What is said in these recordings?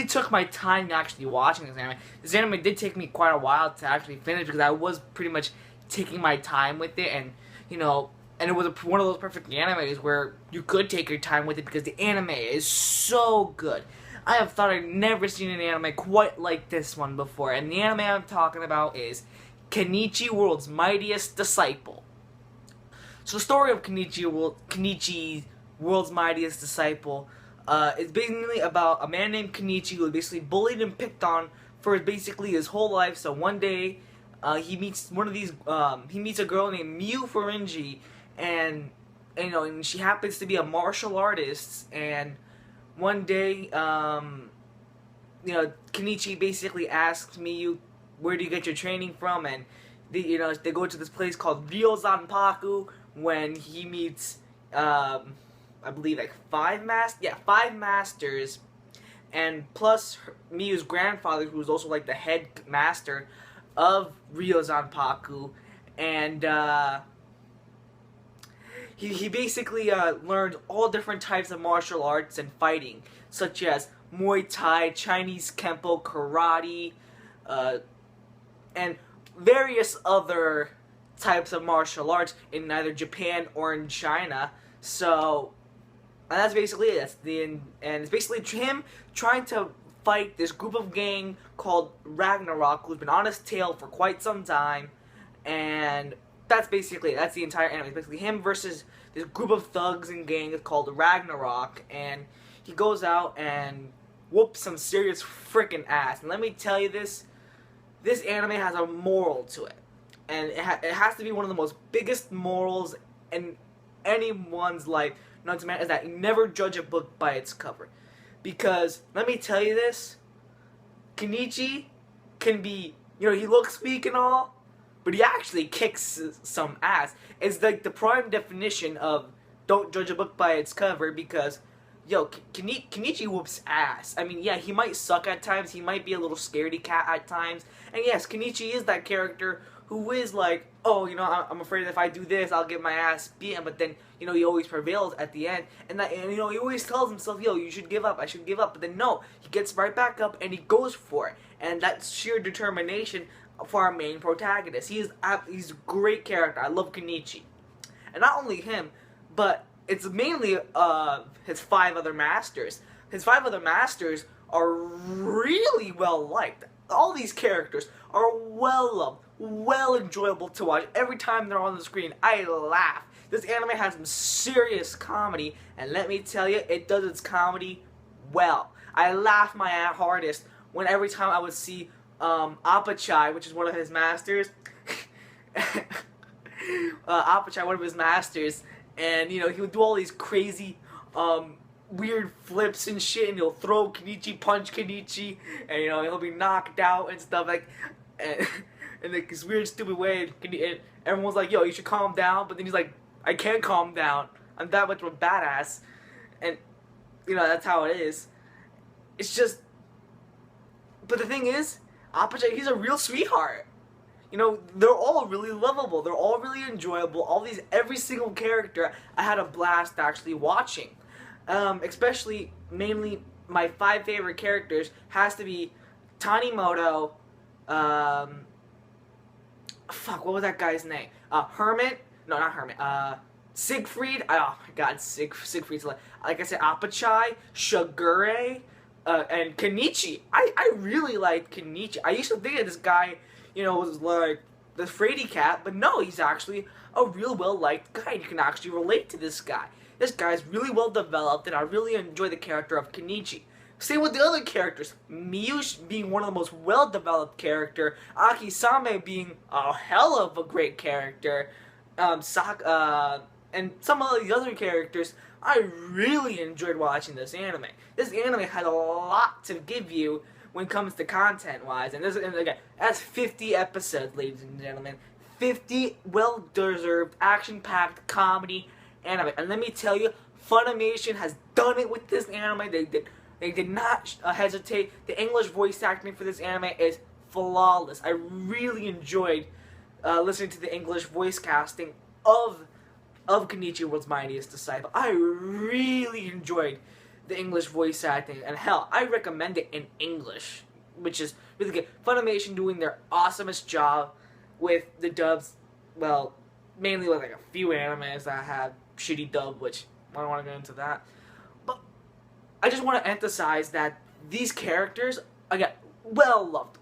took my time actually watching this anime. This anime did take me quite a while to actually finish because I was pretty much taking my time with it, and and it was one of those perfect animes where you could take your time with it because the anime is so good. I have thought I'd never seen an anime quite like this one before, and the anime I'm talking about is Kenichi World's Mightiest Disciple. So the story of Kenichi World's Mightiest Disciple is basically about a man named Kenichi who was basically bullied and picked on for basically his whole life. So one day, he meets he meets a girl named Miu Furinji, and she happens to be a martial artist. And one day, Kenichi basically asks Miu, "Where do you get your training from?" And they go to this place called Ryozanpaku when he meets, I believe like five masters, and plus Miu's grandfather, who's also like the head master of Ryozanpaku, and he basically learned all different types of martial arts and fighting, such as Muay Thai, Chinese Kempo, Karate, and various other types of martial arts in either Japan or in China. So and that's basically it. And it's basically him trying to fight this group of gang called Ragnarok, who's been on his tail for quite some time, and that's the entire anime. It's basically him versus this group of thugs and gang called Ragnarok, and he goes out and whoops some serious freaking ass. And let me tell you this anime has a moral to it, and it has to be one of the most biggest morals in anyone's life, known to man, is that you never judge a book by its cover. Because, let me tell you this, Kenichi can be, he looks weak and all, but he actually kicks some ass. It's like the prime definition of don't judge a book by its cover, because, Kenichi whoops ass. I mean, yeah, he might suck at times, he might be a little scaredy cat at times, and yes, Kenichi is that character who is like, oh, I'm afraid if I do this, I'll get my ass beaten, but then, he always prevails at the end, and he always tells himself, you should give up, I should give up, but then no, he gets right back up, and he goes for it, and that's sheer determination for our main protagonist. He's a great character. I love Kenichi. And not only him, but it's mainly his 5 other masters. His 5 other masters are really well liked. All these characters are well loved, well enjoyable to watch. Every time they're on the screen, I laugh. This anime has some serious comedy, and let me tell you, it does its comedy well. I laugh my hardest when every time I would see Apachai, which is one of his masters, Apachai, one of his masters, and he would do all these crazy weird flips and shit, and he'll throw Kenichi, punch Kenichi, and he'll be knocked out and stuff and like this weird stupid way, and everyone's like, yo, you should calm down, but then he's like, I can't calm down, I'm that much of a badass, and that's how it is. It's just, but the thing is, Apachai, he's a real sweetheart. They're all really lovable, they're all really enjoyable, every single character I had a blast actually watching. Especially, mainly, my 5 favorite characters has to be Tanimoto, what was that guy's name? Hermit? No, not Hermit. Siegfried? Oh my god, Siegfried's like I said, Apachai, Shigure, and Kenichi. I really like Kenichi. I used to think that this guy, was like the fraidy cat, but no, he's actually a real well-liked guy. You can actually relate to this guy. This guy's really well developed, and I really enjoy the character of Kenichi. Same with the other characters. Miyu being one of the most well-developed character, Akisame being a hell of a great character, and some of the other characters. I really enjoyed watching this anime. This anime had a lot to give you when it comes to content-wise, and again, that's 50 episodes, ladies and gentlemen. 50 well-deserved, action-packed comedy anime, and let me tell you, Funimation has done it with this anime. They did not hesitate. The English voice acting for this anime is flawless. I really enjoyed listening to the English voice casting of Kenichi World's Mightiest Disciple. I really enjoyed the English voice acting, and hell, I recommend it in English, which is really good. Funimation doing their awesomest job with the dubs. Well, mainly with like a few animes that have shitty dub, which I don't want to go into that. But I just want to emphasize that these characters, again, well loved,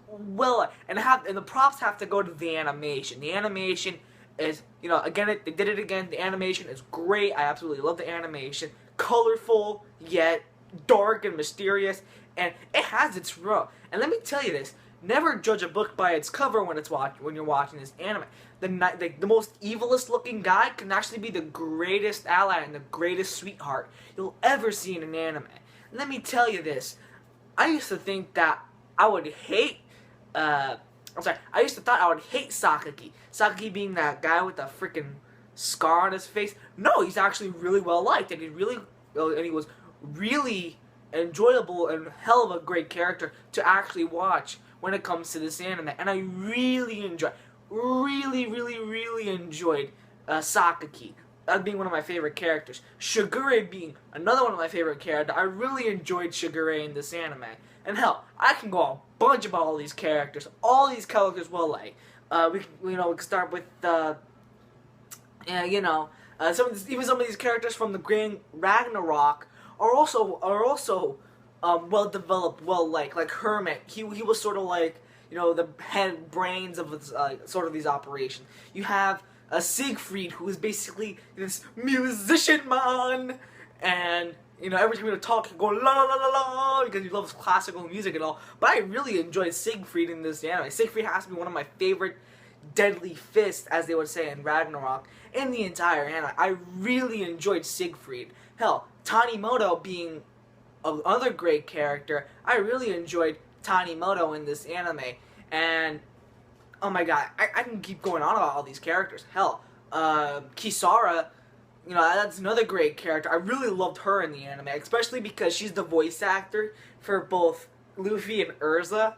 and the props have to go to the animation. The animation is, again, they did it again. The animation is great. I absolutely love the animation. Colorful yet dark and mysterious, and it has its role. And let me tell you this: never judge a book by its cover when you're watching this anime. The most evilest looking guy can actually be the greatest ally and the greatest sweetheart you'll ever see in an anime. And let me tell you this: I used to think that I would hate. I used to thought I would hate Sakaki. Sakaki being that guy with the freaking scar on his face. No, he's actually really well liked, and he was really enjoyable and hell of a great character to actually watch when it comes to this anime. And I really enjoyed Sakaki being one of my favorite characters. Shigure being another one of my favorite characters. I really enjoyed Shigure in this anime. And hell, I can go a bunch about all these characters. All these characters well like. We can start with some of these characters from the Grand Ragnarok are also well developed, well liked. Like Hermit, he was sort of like the head brains of sort of these operations. You have Siegfried, who is basically this musician man, and every time you talk, you go la la la la because he loves classical music and all. But I really enjoyed Siegfried in this anime. Siegfried has to be one of my favorite deadly fists, as they would say in Ragnarok, in the entire anime. I really enjoyed Siegfried. Hell, Tanimoto being another great character. I really enjoyed Tanimoto in this anime, and oh my god, I can keep going on about all these characters. Hell, Kisara, that's another great character. I really loved her in the anime, especially because she's the voice actor for both Luffy and Urza,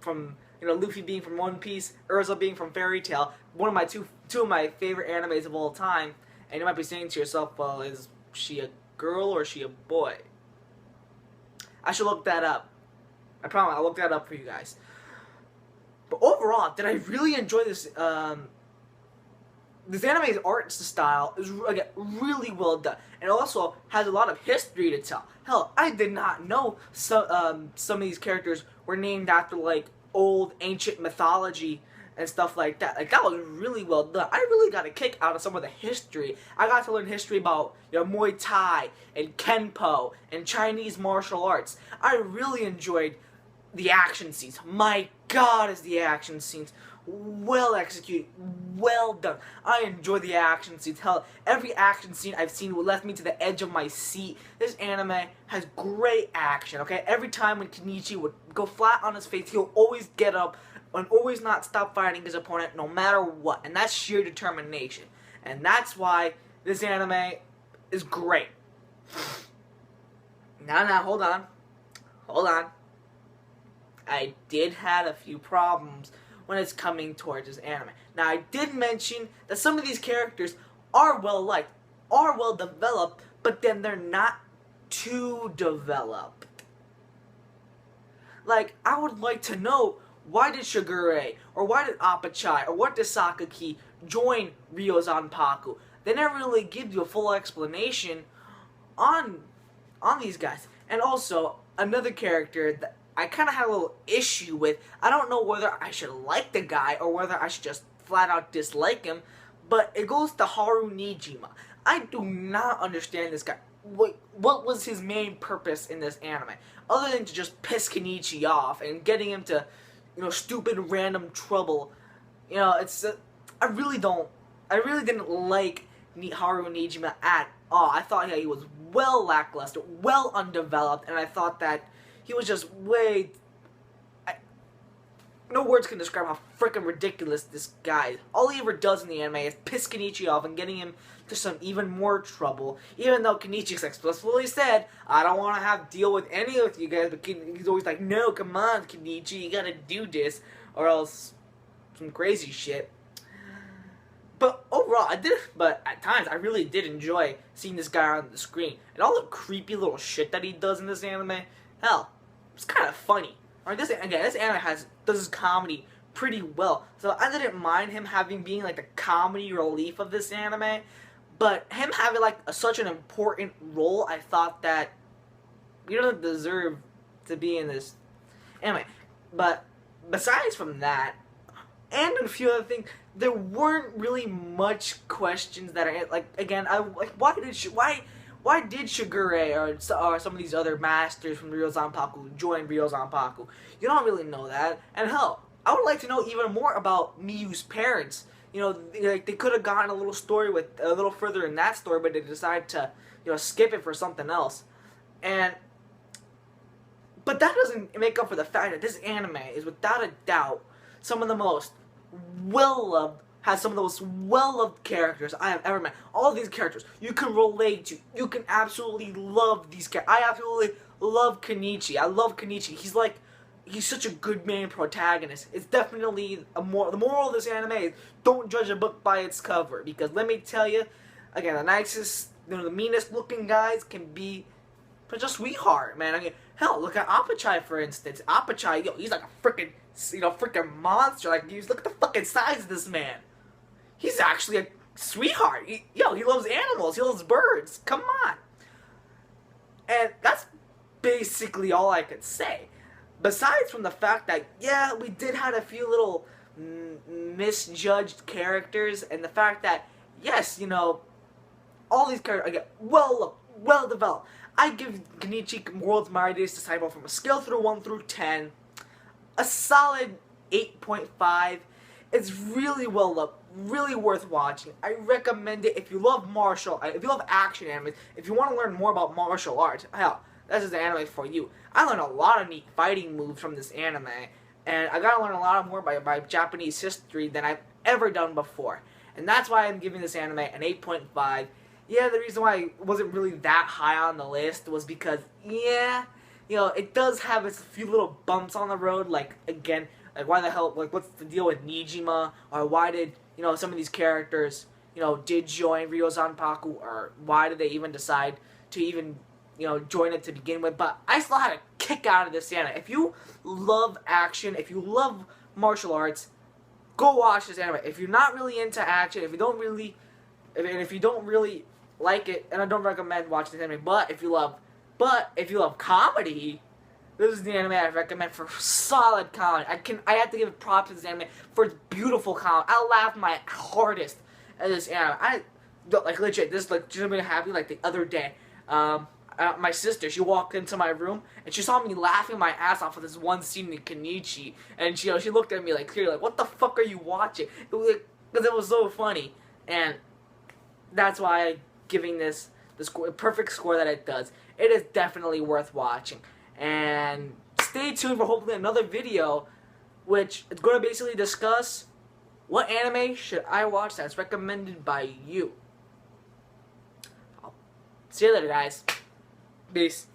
from Luffy being from One Piece, Urza being from Fairy Tail. One of my two of my favorite animes of all time. And you might be saying to yourself, well, is she a girl or is she a boy? I should look that up. I promise I'll look that up for you guys. But overall, did I really enjoy this? This anime's art style is again really well done, and also has a lot of history to tell. Hell, I did not know some of these characters were named after like old ancient mythology and stuff like that. Like, that was really well done. I really got a kick out of some of the history. I got to learn history about Muay Thai and Kenpo and Chinese martial arts. I really enjoyed the action scenes. My God, is the action scenes well executed, well done. I enjoy the action scenes. Hell, every action scene I've seen left me to the edge of my seat. This anime has great action, okay? Every time when Kenichi would go flat on his face, he'll always get up and always not stop fighting his opponent no matter what. And that's sheer determination. And that's why this anime is great. Now, hold on. I did have a few problems when it's coming towards this anime. Now, I did mention that some of these characters are well liked, are well developed, but then they're not too developed. Like, I would like to know, why did Shigure, or why did Appachai, or what did Sakaki join Ryo Zanpaku? They never really give you a full explanation on these guys. And also, another character that I kind of had a little issue with. I don't know whether I should like the guy or whether I should just flat out dislike him, but it goes to Haru Nijima. I do not understand this guy. What was his main purpose in this anime? Other than to just piss Kenichi off and getting him to, stupid random trouble. I really didn't like Haru Nijima at all. I thought he was well lackluster, well undeveloped, and I thought that he was just no words can describe how freaking ridiculous this guy is. All he ever does in the anime is piss Kenichi off and getting him to some even more trouble. Even though Kenichi's explicitly said, I don't want to have deal with any of you guys, but he's always like, no, come on, Kenichi, you gotta do this, or else some crazy shit. But overall, but at times, I really did enjoy seeing this guy on the screen. And all the creepy little shit that he does in this anime, hell, it's kind of funny. This anime does his comedy pretty well. So I didn't mind him being like the comedy relief of this anime. But him having like such an important role, I thought that he doesn't deserve to be in this anime. But besides from that, and a few other things, there weren't really much questions that are like, again, why did Shigure or some of these other masters from Ryo Zanpaku join Ryo Zanpaku? You don't really know that. And hell, I would like to know even more about Miyu's parents. You know, like they could have gotten a little story with a little further in that story, but they decided to, you know, skip it for something else. But that doesn't make up for the fact that this anime is without a doubt some of the most well-loved, has some of the most well-loved characters I have ever met. All of these characters you can relate to. You can absolutely love these characters. I absolutely love Kenichi. I love Kenichi. He's such a good main protagonist. It's definitely the moral of this anime is don't judge a book by its cover. Because let me tell you, again, the nicest, the meanest looking guys can be but just sweetheart, man. I mean, hell, look at Apachai, for instance. Apachai, yo, he's like a freaking monster. Like, look at the fucking size of this man. He's actually a sweetheart. He loves animals. He loves birds. Come on. And that's basically all I could say. Besides from the fact that, yeah, we did have a few little misjudged characters, and the fact that, yes, all these characters, again, well developed. I give Kenichi World's Mightiest Disciple from a scale through 1 through 10 a solid 8.5. It's really well loved, really worth watching. I recommend it if you love if you love action anime, if you want to learn more about martial arts. Hell, this is the anime for you. I learned a lot of neat fighting moves from this anime, and I got to learn a lot more by Japanese history than I've ever done before. And that's why I'm giving this anime an 8.5. Yeah, the reason why it wasn't really that high on the list was because, yeah, it does have its few little bumps on the road. Like, again, like why the hell, like what's the deal with Nijima? Or why did, some of these characters, did join Ryo Zanpaku? Or why did they even decide to even, join it to begin with? But I still had a kick out of this anime. If you love action, if you love martial arts, go watch this anime. If you're not really into action, if you don't really like it, and I don't recommend watching this anime, but if you love comedy, this is the anime I recommend for solid comedy. I have to give props to this anime for its beautiful comedy. I laughed my hardest at this anime. Legit, this genuinely happened like the other day. My sister, she walked into my room and she saw me laughing my ass off of this one scene in Kenichi, and she looked at me like clearly like, what the fuck are you watching? Because it was so funny, and that's why I'm giving this the perfect score that it does. It is definitely worth watching. And stay tuned for hopefully another video, which is going to basically discuss what anime should I watch that's recommended by you. I'll see you later, guys. Peace.